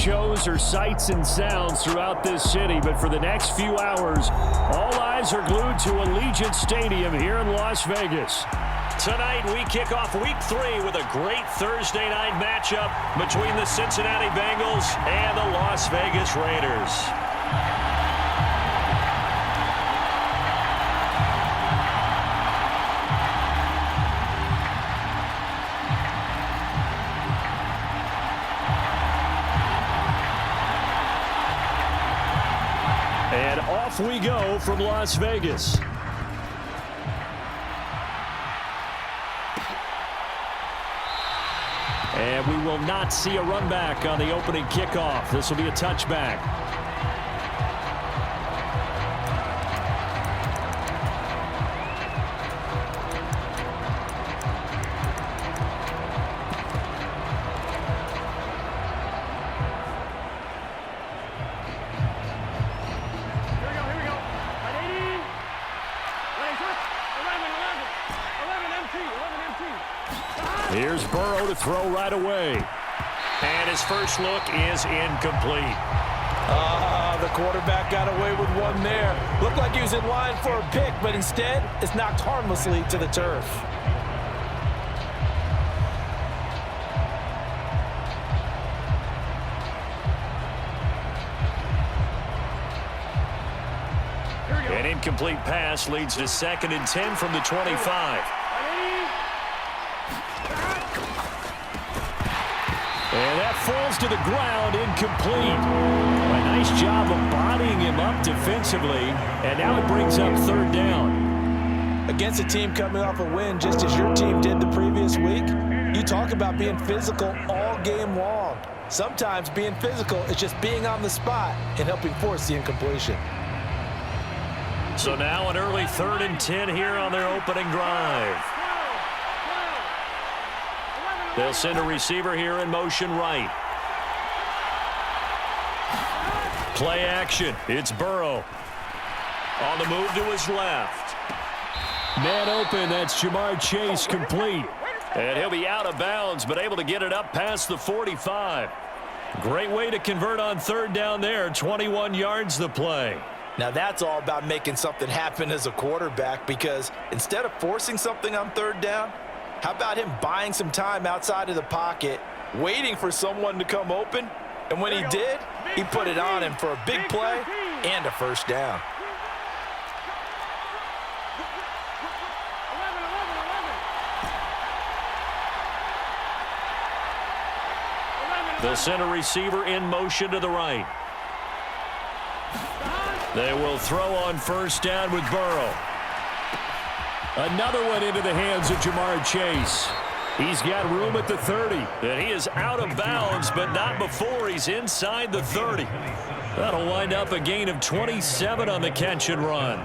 shows are sights and sounds throughout this city, but for the next few hours, all eyes are glued to Allegiant Stadium here in Las Vegas. Tonight, we kick off Week 3 with a great Thursday night matchup between the Cincinnati Bengals and the Las Vegas Raiders. And off we go from Las Vegas. And we will not see a run back on the opening kickoff. This will be a touchback. Here's Burrow to throw right away. And his first look is incomplete. The quarterback got away with one there. Looked like he was in line for a pick, but instead it's knocked harmlessly to the turf. An incomplete pass leads to 2nd and 10 from the 25. And that falls to the ground, incomplete. A nice job of bodying him up defensively, and now it brings up 3rd down. Against a team coming off a win, just as your team did the previous week, you talk about being physical all game long. Sometimes being physical is just being on the spot and helping force the incompletion. So now an early 3rd and 10 here on their opening drive. They'll send a receiver here in motion right. Play action. It's Burrow. On the move to his left. Man open. That's Jamar Chase, complete. And he'll be out of bounds, but able to get it up past the 45. Great way to convert on 3rd down there. 21 yards the play. Now that's all about making something happen as a quarterback, because instead of forcing something on 3rd down, how about him buying some time outside of the pocket, waiting for someone to come open? And when he did, he put it on him for a big play and a 1st down. They'll send a receiver in motion to the right. They will throw on 1st down with Burrow. Another one into the hands of Jamar Chase. He's got room at the 30. And he is out of bounds, but not before he's inside the 30. That'll wind up a gain of 27 on the catch and run.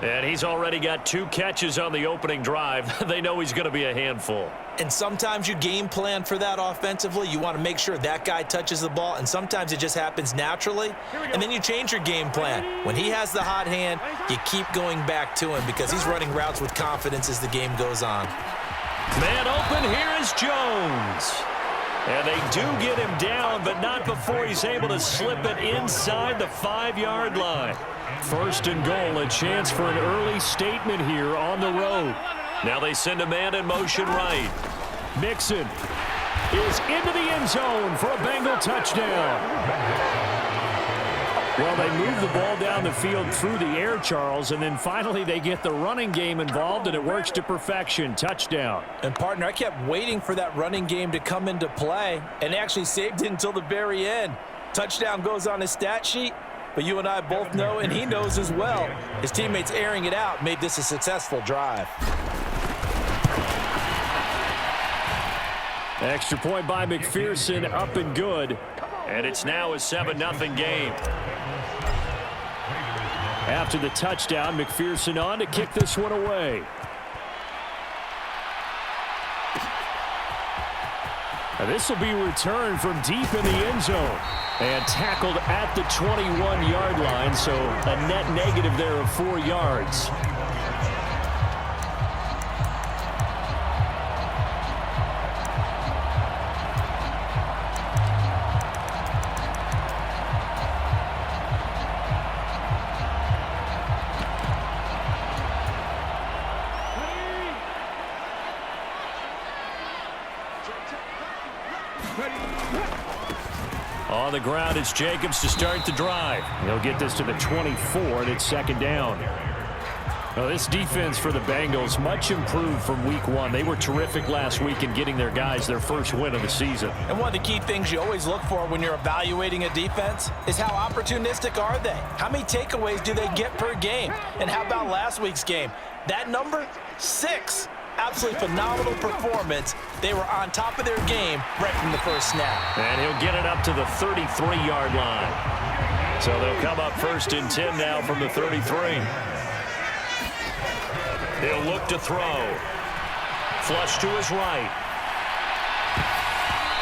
And he's already got 2 catches on the opening drive. They know he's going to be a handful. And sometimes you game plan for that offensively. You want to make sure that guy touches the ball, and sometimes it just happens naturally. And then you change your game plan. When he has the hot hand, you keep going back to him because he's running routes with confidence as the game goes on. Man open, here is Jones. And they do get him down, but not before he's able to slip it inside the 5-yard line. 1st and goal, a chance for an early statement here on the road. Now they send a man in motion right. Mixon is into the end zone for a Bengal touchdown. Well, they move the ball down the field through the air, Charles, and then finally they get the running game involved, and it works to perfection. Touchdown. And, partner, I kept waiting for that running game to come into play and actually saved it until the very end. Touchdown goes on his stat sheet, but you and I both know, and he knows as well, his teammates airing it out made this a successful drive. Extra point by McPherson, up and good. And it's now a 7-0 game. After the touchdown, McPherson on to kick this one away. And this will be returned from deep in the end zone. And tackled at the 21-yard line, so a net negative there of 4 yards. On the ground, it's Jacobs to start the drive. He'll get this to the 24, and it's second down. Now, this defense for the Bengals, much improved from week one. They were terrific last week in getting their guys their first win of the season. And one of the key things you always look for when you're evaluating a defense is how opportunistic are they? How many takeaways do they get per game? And how about last week's game? That number, 6. Absolutely phenomenal performance. They were on top of their game right from the first snap. And he'll get it up to the 33-yard line. So they'll come up first and 10 now from the 33. He'll look to throw. Flush to his right.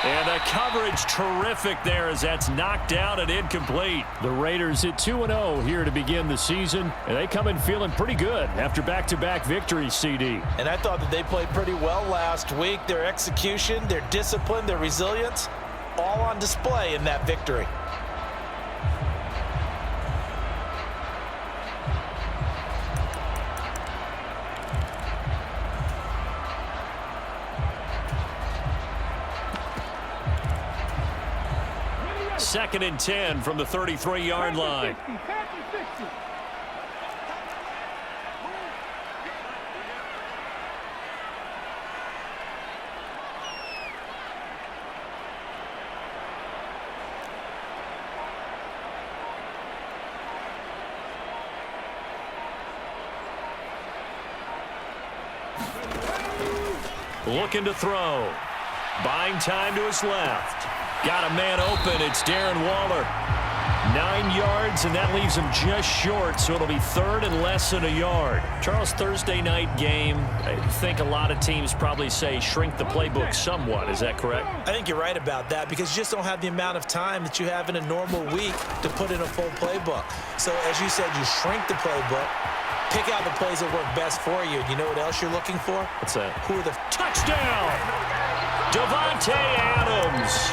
And the coverage terrific there as that's knocked down and incomplete. The Raiders at 2-0 here to begin the season, and they come in feeling pretty good after back-to-back victories, CD. And I thought that they played pretty well last week. Their execution, their discipline, their resilience, all on display in that victory. Second and 10 from the 33-yard line. Looking to throw. Buying time to his left. Got a man open. It's Darren Waller. 9 yards, and that leaves him just short, so it'll be third and less than a yard. Charles, Thursday night game, I think a lot of teams probably say shrink the playbook somewhat. Is that correct? I think you're right about that because you just don't have the amount of time that you have in a normal week to put in a full playbook. So, as you said, you shrink the playbook, pick out the plays that work best for you. You know what else you're looking for? What's that? Who are the touchdown? Devontae Adams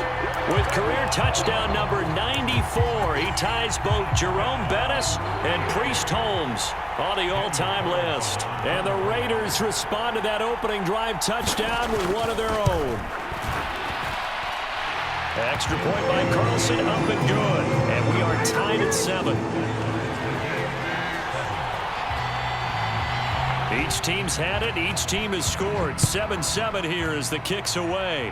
with career touchdown number 94. He ties both Jerome Bettis and Priest Holmes on the all-time list. And the Raiders respond to that opening drive touchdown with one of their own. Extra point by Carlson, up and good. And we are tied at 7. Each team's had it. Each team has scored. 7-7 here as the kick's away.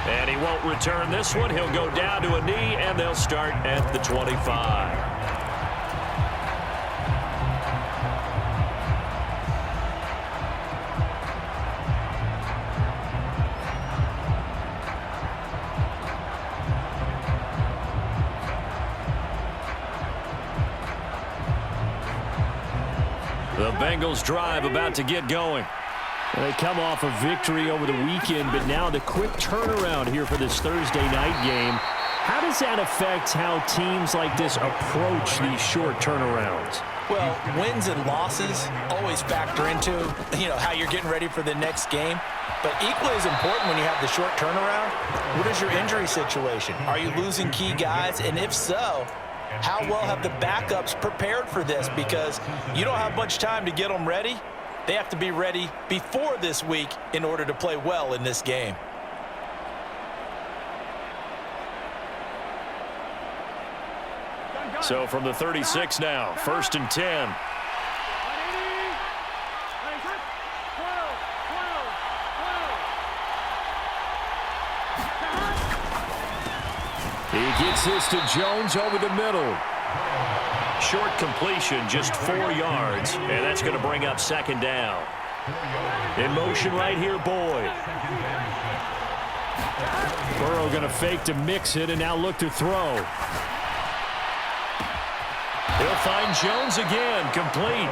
And he won't return this one. He'll go down to a knee, and they'll start at the 25. The Bengals drive about to get going. They come off a victory over the weekend, but now the quick turnaround here for this Thursday night game. How does that affect how teams like this approach these short turnarounds? Well, wins and losses always factor into, how you're getting ready for the next game. But equally as important when you have the short turnaround, what is your injury situation? Are you losing key guys? And if so, how well have the backups prepared for this? Because you don't have much time to get them ready. They have to be ready before this week in order to play well in this game. So from the 36 now, first and 10. He gets this to Jones over the middle. Short completion, just 4 yards, and that's going to bring up second down. In motion right here, Boyd. Burrow going to fake to mix it and now look to throw. He'll find Jones again, complete.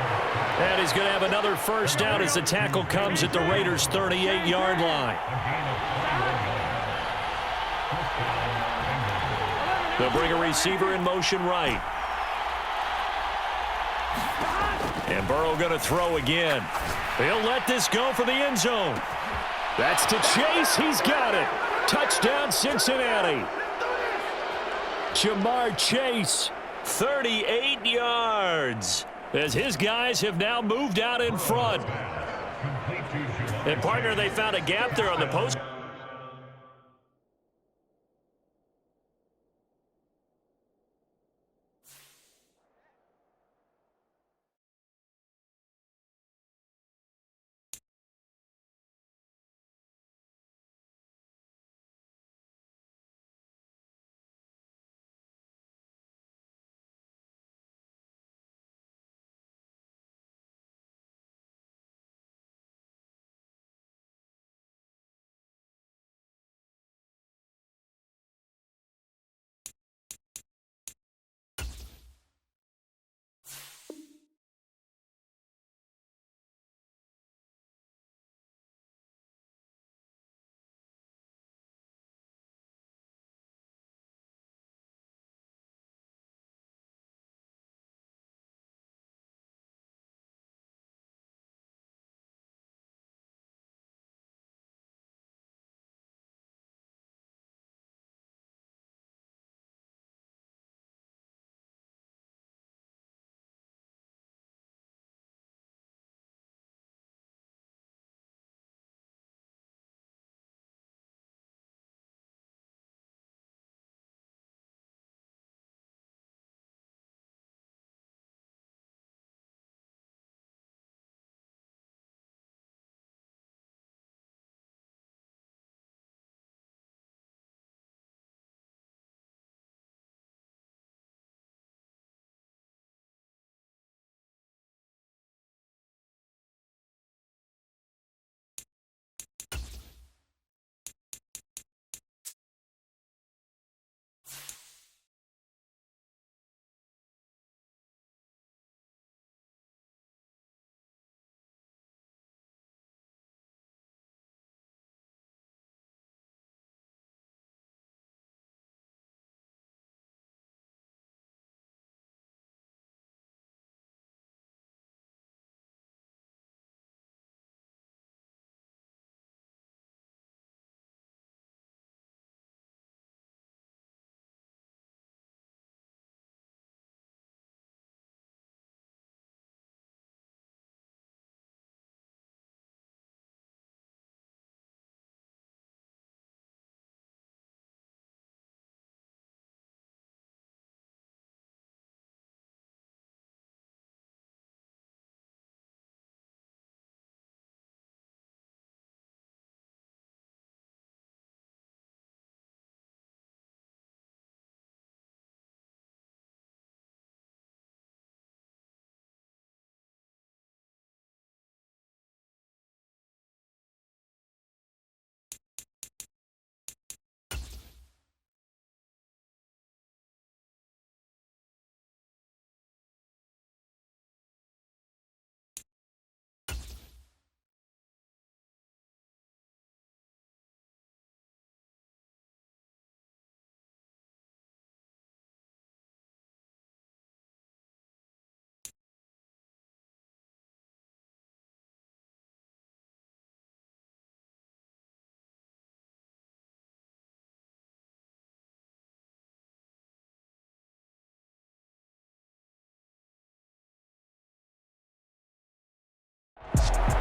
And he's going to have another first down as the tackle comes at the Raiders' 38-yard line. They'll bring a receiver in motion right. And Burrow going to throw again. He'll let this go for the end zone. That's to Chase. He's got it. Touchdown, Cincinnati. Jamar Chase. 38 yards as his guys have now moved out in front. And, partner, they found a gap there on the post.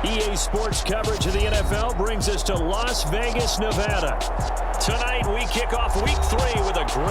EA Sports coverage of the NFL brings us to Las Vegas, Nevada. Tonight, we kick off Week 3 with a great